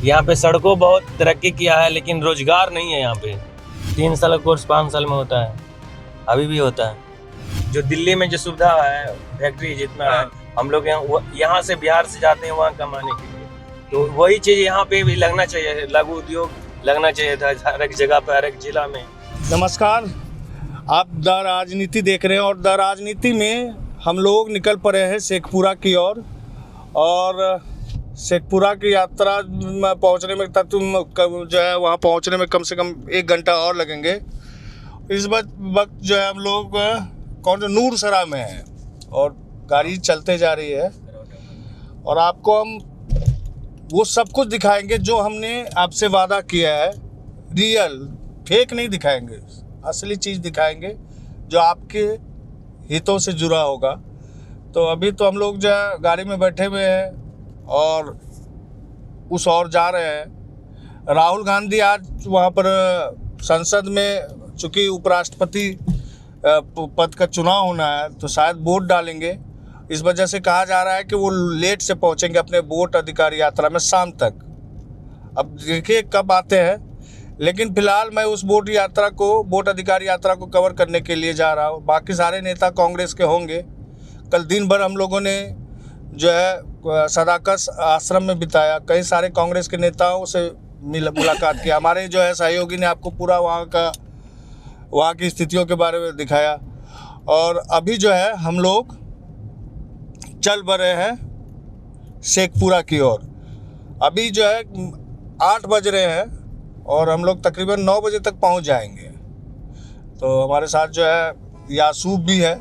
यहाँ पे सड़कों बहुत तरक्की किया है, लेकिन रोजगार नहीं है यहाँ पे। 3 साल का कोर्स 5 साल में होता है, अभी भी होता है। जो दिल्ली में जो सुविधा है, फैक्ट्री जितना है, हम लोग यहाँ से बिहार से जाते हैं वहाँ कमाने के लिए, तो वही चीज़ यहाँ पे भी लगना चाहिए। लघु उद्योग लगना चाहिए था हर एक जगह पे, हर एक जिला में। नमस्कार, आप द राजनीति देख रहे हैं और द राजनीति में हम लोग निकल पड़े हैं शेखपुरा की ओर। और शेखपुरा की यात्रा में पहुंचने में तक जो है वहां पहुंचने में कम से कम 1 घंटा और लगेंगे। इस वक्त जो है हम लोग नूरसराय में हैं और गाड़ी चलते जा रही है और आपको हम वो सब कुछ दिखाएंगे जो हमने आपसे वादा किया है। रियल, फेक नहीं दिखाएंगे, असली चीज़ दिखाएंगे जो आपके हितों से जुड़ा होगा। तो अभी तो हम लोग जो है गाड़ी में बैठे हुए हैं और उस ओर जा रहे हैं। राहुल गांधी आज वहाँ पर संसद में, चूँकि उपराष्ट्रपति पद का चुनाव होना है, तो शायद वोट डालेंगे। इस वजह से कहा जा रहा है कि वो लेट से पहुँचेंगे अपने वोट अधिकार यात्रा में शाम तक। अब देखिए कब आते हैं, लेकिन फिलहाल मैं उस वोट अधिकार यात्रा को कवर करने के लिए जा रहा हूँ। बाकी सारे नेता कांग्रेस के होंगे। कल दिन भर हम लोगों ने जो है सदाकत आश्रम में बिताया, कई सारे कांग्रेस के नेताओं से मुलाकात किया। हमारे जो है सहयोगी ने आपको पूरा वहाँ की स्थितियों के बारे में दिखाया। और अभी जो है हम लोग चल बढ़े हैं शेखपुरा की ओर। अभी जो है 8 बज रहे हैं और हम लोग तकरीबन 9 बजे तक पहुंच जाएंगे। तो हमारे साथ जो है यासूब भी है।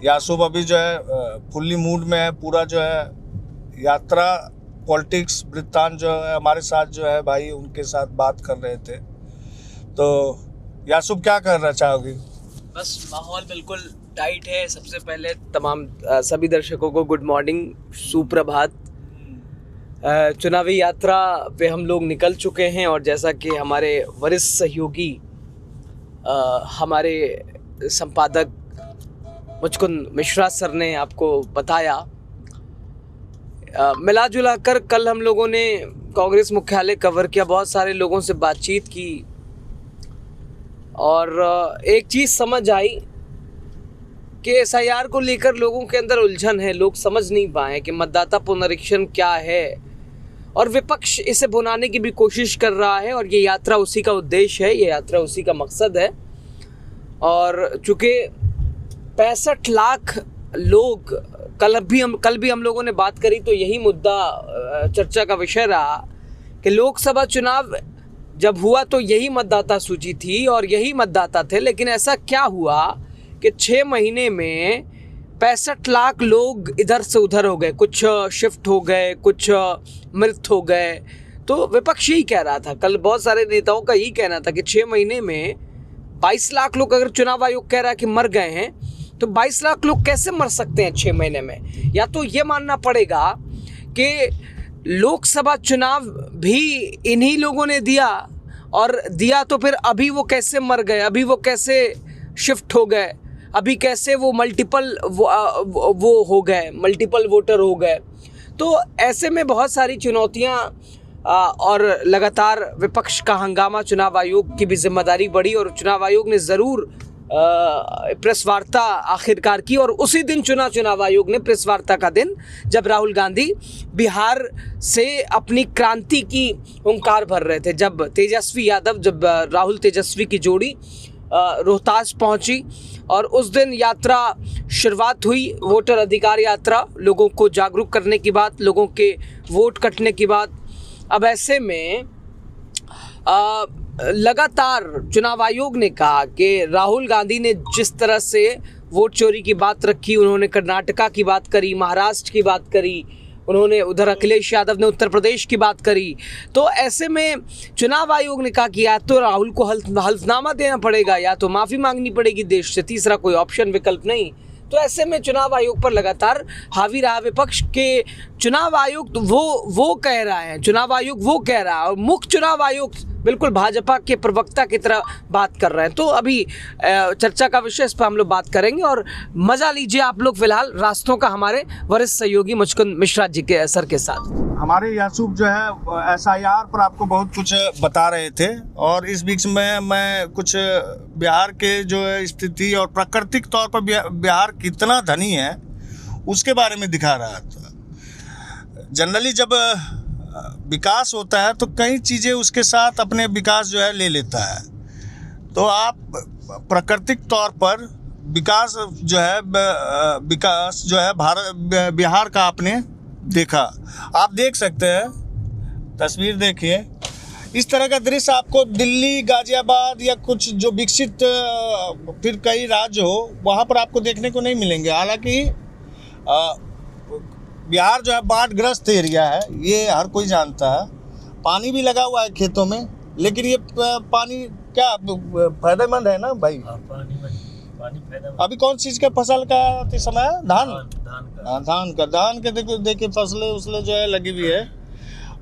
यासूब अभी जो है फुल्ली मूड में है। पूरा जो है यात्रा पॉलिटिक्स वृत्तांत जो है हमारे साथ जो है भाई उनके साथ बात कर रहे थे। तो यासूब क्या करना चाहोगी? बस माहौल बिल्कुल टाइट है। सबसे पहले तमाम सभी दर्शकों को गुड मॉर्निंग, सुप्रभात। चुनावी यात्रा पे हम लोग निकल चुके हैं और जैसा कि हमारे वरिष्ठ सहयोगी हमारे संपादक मुचकुंद मिश्रा सर ने आपको बताया, मिला जुला कर कल हम लोगों ने कांग्रेस मुख्यालय कवर किया, बहुत सारे लोगों से बातचीत की और एक चीज़ समझ आई कि SIR को लेकर लोगों के अंदर उलझन है। लोग समझ नहीं पाए कि मतदाता पुनरीक्षण क्या है और विपक्ष इसे भुनाने की भी कोशिश कर रहा है और ये यात्रा उसी का उद्देश्य है, ये यात्रा उसी का मकसद है। और चूँकि 65 लाख लोग, कल भी हम लोगों ने बात करी तो यही मुद्दा चर्चा का विषय रहा कि लोकसभा चुनाव जब हुआ तो यही मतदाता सूची थी और यही मतदाता थे, लेकिन ऐसा क्या हुआ कि 6 महीने में 65 लाख लोग इधर से उधर हो गए, कुछ शिफ्ट हो गए, कुछ मृत हो गए। तो विपक्ष यही कह रहा था, कल बहुत सारे नेताओं का यही कहना था कि 6 महीने में 22 लाख लोग, अगर चुनाव आयोग कह रहा है कि मर गए हैं, तो 22 लाख लोग कैसे मर सकते हैं 6 महीने में? या तो ये मानना पड़ेगा कि लोकसभा चुनाव भी इन्हीं लोगों ने दिया और दिया तो फिर अभी वो कैसे मर गए, अभी वो कैसे शिफ्ट हो गए, अभी कैसे वो मल्टीपल हो गए, मल्टीपल वोटर हो गए। तो ऐसे में बहुत सारी चुनौतियां और लगातार विपक्ष का हंगामा, चुनाव आयोग की भी जिम्मेदारी बढ़ी और चुनाव आयोग ने ज़रूर प्रेस वार्ता आखिरकार की। और उसी दिन चुनाव आयोग ने प्रेस वार्ता का दिन, जब राहुल गांधी बिहार से अपनी क्रांति की हुंकार भर रहे थे, जब तेजस्वी यादव, जब राहुल तेजस्वी की जोड़ी रोहतास पहुंची और उस दिन यात्रा शुरुआत हुई, वोटर अधिकार यात्रा, लोगों को जागरूक करने की बात, लोगों के वोट कटने की बात। अब ऐसे में लगातार चुनाव आयोग ने कहा कि राहुल गांधी ने जिस तरह से वोट चोरी की बात रखी, उन्होंने कर्नाटका की बात करी, महाराष्ट्र की बात करी, उन्होंने उधर अखिलेश यादव ने उत्तर प्रदेश की बात करी। तो ऐसे में चुनाव आयोग ने कहा कि या तो राहुल को हल्फनामा देना पड़ेगा या तो माफ़ी मांगनी पड़ेगी देश से, तीसरा कोई ऑप्शन, विकल्प नहीं। तो ऐसे में चुनाव आयोग पर लगातार हावी रहा विपक्ष के चुनाव आयोग तो वो कह रहा है, चुनाव आयोग वो कह रहा है और मुख्य चुनाव आयोग बिल्कुल भाजपा के प्रवक्ता की तरह बात कर रहे हैं। तो अभी चर्चा का विषय, इस पर हम लोग बात करेंगे और मजा लीजिए आप लोग फिलहाल रास्तों का हमारे वरिष्ठ सहयोगी मुचकुंद मिश्रा जी के सर के साथ। हमारे यासूब जो है SIR पर आपको बहुत कुछ बता रहे थे, और इस बीच में मैं कुछ बिहार के जो है स्थिति और प्राकृतिक तौर पर बिहार कितना धनी है उसके बारे में दिखा रहा था। जनरली जब विकास होता है तो कई चीज़ें उसके साथ अपने विकास जो है ले लेता है। तो आप प्राकृतिक तौर पर विकास जो है बिहार का आपने देखा। आप देख सकते हैं, तस्वीर देखिए, इस तरह का दृश्य आपको दिल्ली, गाजियाबाद या कुछ जो विकसित फिर कई राज्य हो वहाँ पर आपको देखने को नहीं मिलेंगे। हालांकि बिहार जो है बाढ़ग्रस्त एरिया है, ये हर कोई जानता है। पानी भी लगा हुआ है खेतों में, लेकिन ये पानी क्या फायदेमंद है ना भाई? पानी फायदेमंद। अभी कौन चीज़ का फसल का समय है? धान के देखिए फसलें उसले जो है लगी हुई है,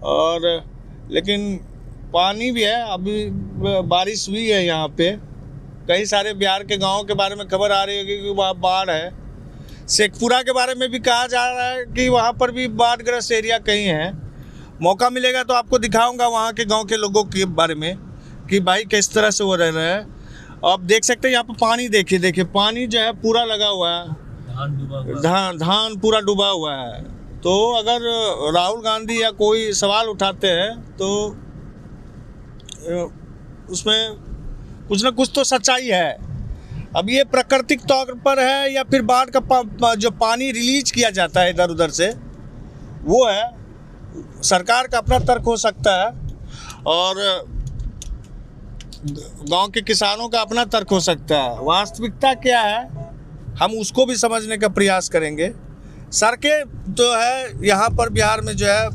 और लेकिन पानी भी है। अभी बारिश हुई है यहाँ पे, कई सारे बिहार के गाँव के बारे में खबर आ रही है कि वहाँ बाढ़ है। शेखपुरा के बारे में भी कहा जा रहा है कि वहाँ पर भी बाढ़ग्रस्त एरिया कहीं है। मौका मिलेगा तो आपको दिखाऊंगा वहाँ के गांव के लोगों के बारे में कि भाई किस तरह से वो रह रहे हैं। आप देख सकते हैं यहाँ पर पानी, देखिए पानी जो है पूरा लगा हुआ है, धान पूरा डूबा हुआ है। तो अगर राहुल गांधी या कोई सवाल उठाते हैं तो उसमें कुछ ना कुछ तो सच्चाई है। अब ये प्राकृतिक तौर पर है या फिर बाढ़ का जो पानी रिलीज किया जाता है इधर उधर से, वो है। सरकार का अपना तर्क हो सकता है और गांव के किसानों का अपना तर्क हो सकता है। वास्तविकता क्या है हम उसको भी समझने का प्रयास करेंगे। सड़कें जो है यहाँ पर बिहार में जो है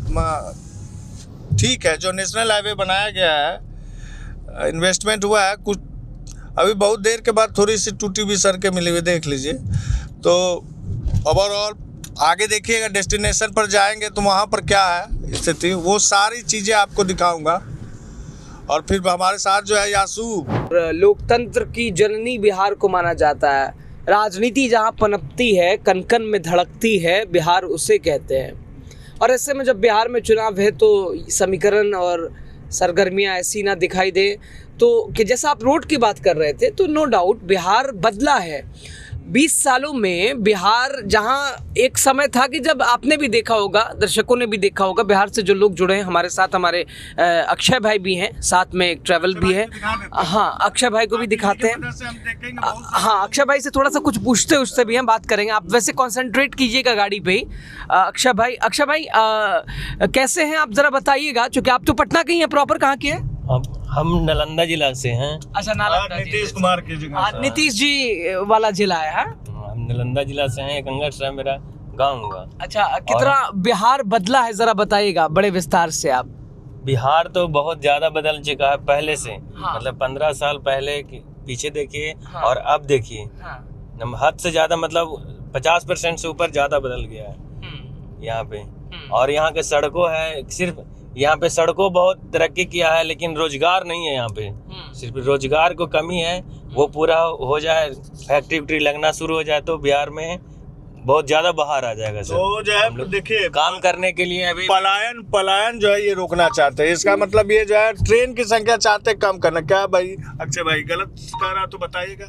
ठीक है, जो नेशनल हाईवे बनाया गया है, इन्वेस्टमेंट हुआ है कुछ, अभी बहुत देर के बाद थोड़ी सी टूटी हुई सड़कें मिली हुई, देख लीजिए। तो ओवरऑल आगे देखिएगा, डेस्टिनेशन पर जाएंगे तो वहाँ पर क्या है स्थिति, वो सारी चीज़ें आपको दिखाऊंगा। और फिर हमारे साथ जो है यासूब। लोकतंत्र की जननी बिहार को माना जाता है। राजनीति जहाँ पनपती है, कन-कन में धड़कती है, बिहार उसे कहते हैं। और ऐसे में जब बिहार में चुनाव है तो समीकरण और सरगर्मियाँ ऐसी ना दिखाई दे। तो कि जैसा आप रोड की बात कर रहे थे, तो नो डाउट बिहार बदला है। 20 सालों में बिहार, जहां एक समय था कि जब आपने भी देखा होगा, दर्शकों ने भी देखा होगा, बिहार से जो लोग जुड़े हैं हमारे साथ, हमारे अक्षय भाई भी हैं, साथ में एक ट्रैवल भी है। हाँ, अक्षय भाई को भी दिखाते हैं। हाँ, अक्षय भाई से थोड़ा सा कुछ पूछते उससे भी हम बात करेंगे। आप वैसे कॉन्सेंट्रेट कीजिएगा गाड़ी पे ही। अक्षय भाई कैसे हैं आप, ज़रा बताइएगा, चूँकि आप तो पटना के ही हैं, प्रॉपर कहाँ के हैं? हम नालंदा जिला से हैं। अच्छा, नालंदा। नीतीश कुमार की जगह, नीतीश जी वाला जिला है। हम नालंदा जिला से हैं, कंगट है मेरा गांव हुआ। अच्छा, कितना बिहार बदला है जरा बताइएगा बड़े विस्तार से आप। बिहार तो बहुत ज्यादा बदल चुका है पहले से। हाँ। मतलब 15 साल पहले पीछे देखिए। हाँ। और अब देखिए। हाँ। हद से ज्यादा, मतलब 50% से ऊपर ज्यादा बदल गया है यहाँ पे। और यहाँ के सड़कों है, सिर्फ यहाँ पे सड़कों बहुत तरक्की किया है, लेकिन रोजगार नहीं है यहाँ पे। सिर्फ रोजगार को कमी है, वो पूरा हो जाए, फैक्ट्री लगना शुरू हो जाए तो बिहार में बहुत ज्यादा बाहर आ जाएगा सर। तो जो है देखिए, काम करने के लिए अभी पलायन जो है ये रोकना चाहते हैं। इसका मतलब ये जो है ट्रेन की संख्या चाहते कम करना। क्या भाई अक्षय भाई गलत कह रहा तो बताइएगा।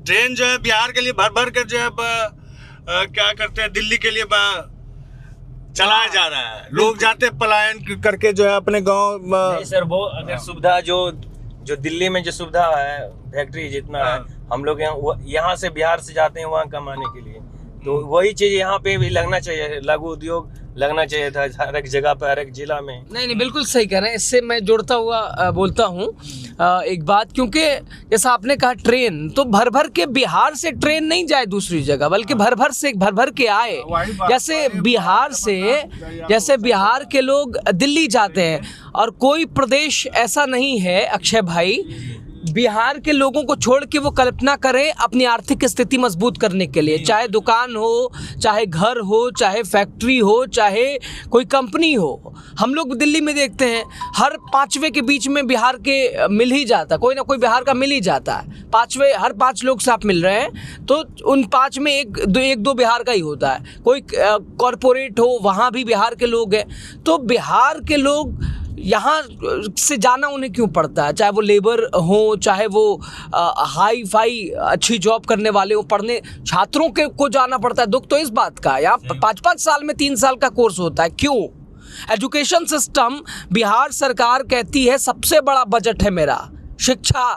ट्रेन जो है बिहार के लिए भर भर कर जो है क्या करते हैं, दिल्ली के लिए चलाया जा रहा है। लोग जाते पलायन करके जो है अपने गाँव। नहीं सर, वो अगर सुविधा जो दिल्ली में जो सुविधा है, फैक्ट्री जितना है, हम लोग यहाँ से बिहार से जाते हैं वहाँ कमाने के लिए, तो वही चीज यहाँ पे भी लगना चाहिए, लघु उद्योग लगना चाहिए था हर एक जगह पे, हर एक जिला में। नहीं, बिल्कुल सही कह रहे हैं। इससे मैं जोड़ता हुआ बोलता हूँ एक बात, क्योंकि जैसा आपने कहा ट्रेन, तो भर भर के बिहार से ट्रेन नहीं जाए दूसरी जगह, बल्कि भर भर के आए। जैसे बिहार के लोग दिल्ली जाते हैं, और कोई प्रदेश ऐसा नहीं है अक्षय भाई बिहार के लोगों को छोड़ के वो कल्पना करें अपनी आर्थिक स्थिति मजबूत करने के लिए, चाहे दुकान हो, चाहे घर हो, चाहे फैक्ट्री हो, चाहे कोई कंपनी हो। हम लोग दिल्ली में देखते हैं हर पांचवे के बीच में बिहार के मिल ही जाता, कोई ना कोई बिहार का मिल ही जाता है। पांचवे, हर 5 लोग से आप मिल रहे हैं तो उन 5 में एक दो बिहार का ही होता है। कोई कॉरपोरेट हो, वहाँ भी बिहार के लोग हैं। तो बिहार के लोग यहाँ से जाना उन्हें क्यों पड़ता है, चाहे वो लेबर हो, चाहे वो हाई फाई अच्छी जॉब करने वाले हो, पढ़ने छात्रों के को जाना पड़ता है। दुख तो इस बात का, यहाँ 5-5 साल में 3 साल का कोर्स होता है। क्यों? एजुकेशन सिस्टम, बिहार सरकार कहती है सबसे बड़ा बजट है मेरा, शिक्षा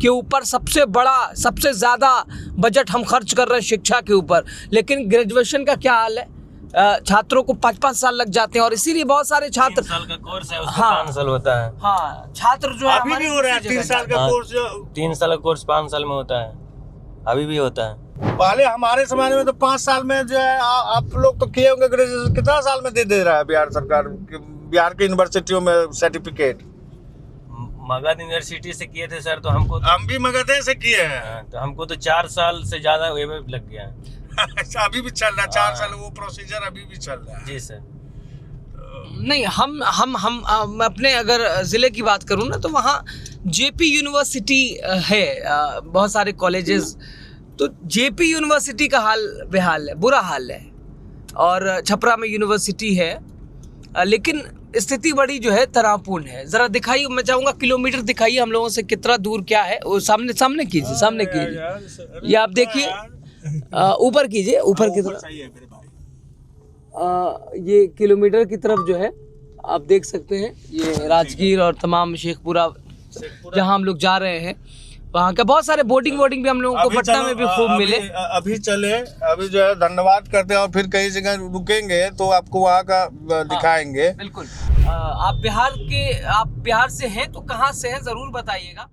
के ऊपर सबसे बड़ा, सबसे ज़्यादा बजट हम खर्च कर रहे हैं शिक्षा के ऊपर, लेकिन ग्रेजुएशन का क्या हाल है? छात्रों को 5-5 साल लग जाते हैं और इसीलिए बहुत सारे छात्र, 3 साल का कोर्स है, उसका 5 साल होता है। हाँ, छात्र जो है अभी भी हो रहा है 3 साल का कोर्स। 3 साल का कोर्स 5 साल में होता है, अभी भी होता है। पहले हमारे समय में तो 5 साल में जो है आप लोग तो किए होंगे ग्रेजुएशन, कितना साल में दे रहा है बिहार सरकार, बिहार की यूनिवर्सिटियों में सर्टिफिकेट? मगध यूनिवर्सिटी से किए थे सर, तो हमको हम भी मगध से किए हैं। तो हमको तो 4 साल से ज्यादा वेब लग गया है। अभी भी चल रहा है 4 साल, वो प्रोसीजर अभी भी चल रहा है। जी सर। नहीं, हम अपने अगर ज़िले की बात करूँ ना, तो वहाँ जेपी यूनिवर्सिटी है, बहुत सारे कॉलेजेस। तो जेपी यूनिवर्सिटी का हाल बेहाल है, बुरा हाल है। और छपरा में यूनिवर्सिटी है, लेकिन स्थिति बड़ी जो है तनावपूर्ण है। ज़रा दिखाइए, मैं चाहूँगा किलोमीटर दिखाइए हम लोगों से कितना दूर क्या है। वो सामने कीजिए, सामने कीजिए, ये आप देखिए, ऊपर कीजिए, ऊपर की तरफ, ये किलोमीटर की तरफ जो है आप देख सकते हैं, ये राजगीर और तमाम शेखपुरा जहाँ हम लोग जा रहे हैं, वहाँ का बहुत सारे बोटिंग भी हम लोगों को पटना में भी खूब मिले। अभी चले, अभी जो है धन्यवाद करते हैं और फिर कई जगह रुकेंगे तो आपको वहाँ का दिखाएंगे। बिल्कुल। आप बिहार से हैं तो कहाँ से हैं ज़रूर बताइएगा।